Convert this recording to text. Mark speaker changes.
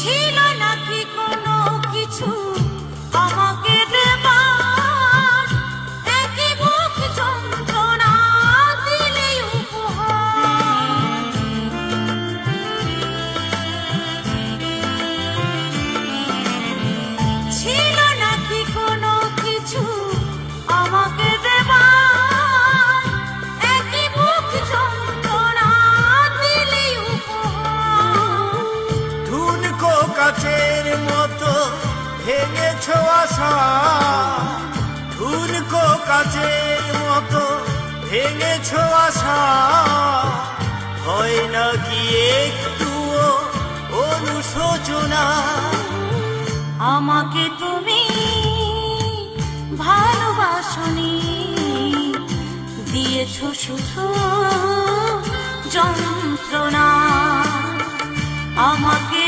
Speaker 1: ছিল নাকি কোনো কিছু আমাকে দেবার, একই বুক যন্ত্রণা দিলে উপহার। ছিল নাকি কোনো কিছু আমাকে দেবার, একই বুক যন্ত্রণা দিলে উপহার।
Speaker 2: ঠুনকো কাচের মতো ভেঙেছ আশা, ঠুনকো কাচের মতো ভেঙেছ আশা, হয় নাকি একটুও অনুশোচনা?
Speaker 1: আমাকে তুমি ভালোবাসনি, দিয়েছ শুধু যন্ত্রণা। আমাকে